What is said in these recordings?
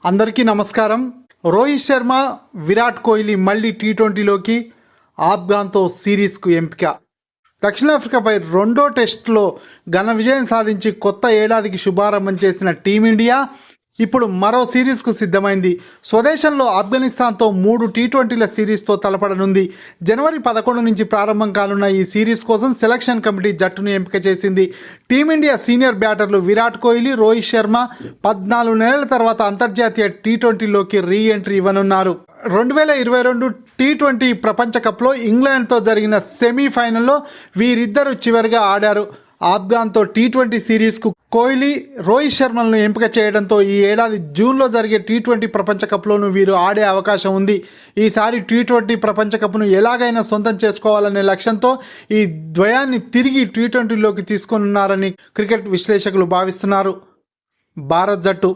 అందరికీ నమస్కారం. రోహిత్ శర్మ, విరాట్ కోహ్లీ మళ్ళీ టీ20లోకి ఆఫ్ఘన్తో సిరీస్కు ఎంపిక. దక్షిణాఫ్రికాపై రెండో టెస్టులో ఘన విజయం సాధించి కొత్త ఏడాదికి శుభారంభం చేసిన టీమిండియా ఇప్పుడు మరో సిరీస్కు సిద్ధమైంది. స్వదేశంలో ఆఫ్ఘనిస్తాన్తో 3 టీ20ల సిరీస్తో తలపడనుంది. జనవరి 11 నుంచి ప్రారంభం కానున్న ఈ సిరీస్ కోసం సెలక్షన్ కమిటీ జట్టును ఎంపిక చేసింది. టీమిండియా సీనియర్ బ్యాటర్లు విరాట్ కోహ్లీ, రోహిత్ శర్మ 14 నెలల తర్వాత అంతర్జాతీయ టీ20లోకి రీ ఎంట్రీ ఇవ్వనున్నారు. 2022 టీ20 ప్రపంచ కప్లో ఇంగ్లాండ్తో జరిగిన సెమీఫైనల్లో వీరిద్దరూ చివరిగా ఆడారు. ఆఫ్ఘన్తో టీ20 సిరీస్కు కోహ్లీ, రోహిత్ శర్మలను ఎంపిక చేయడంతో ఈ ఏడాది జూన్లో జరిగే టీ20 ప్రపంచ కప్లోనూ వీరు ఆడే అవకాశం ఉంది. ఈసారి టీ20 ప్రపంచ కప్ను ఎలాగైనా సొంతం చేసుకోవాలనే లక్ష్యంతో ఈ ద్వయాన్ని తిరిగి టీ20లోకి తీసుకున్నారని క్రికెట్ విశ్లేషకులు భావిస్తున్నారు. భారత్ జట్టు: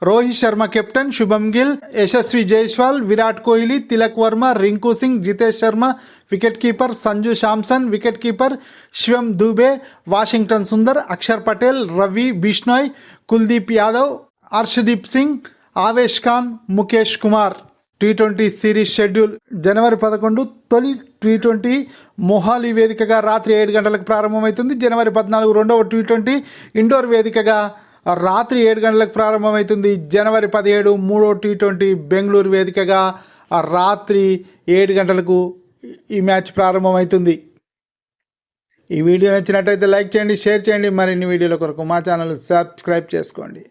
Rohit Sharma captain, Shubman Gill, Yashasvi Jaiswal, Virat Kohli, Tilak Varma, Rinku Singh, Jitesh Sharma wicket keeper, Sanju Samson wicket keeper, Shivam Dube, Washington Sundar, Axar Patel, Ravi Bishnoi, Kuldeep Yadav, Harshdeep Singh, Avesh Khan, Mukesh Kumar. టీ20 సిరీస్ షెడ్యూల్: జనవరి 11 తొలి టీ20 మొహాలీ వేదికగా రాత్రి 7 గంటలకు ప్రారంభమవుతుంది. జనవరి 14 రెండవ టీ20 ఇండోర్ వేదికగా రాత్రి 7 గంటలకు ప్రారంభమవుతుంది. జనవరి 17 మూడో టీ20 బెంగళూరు వేదికగా రాత్రి 7 గంటలకు ఈ మ్యాచ్ ప్రారంభమవుతుంది. ఈ వీడియో నచ్చినట్టయితే లైక్ చేయండి, షేర్ చేయండి. మరిన్ని వీడియోల కొరకు మా ఛానల్ సబ్స్క్రైబ్ చేసుకోండి.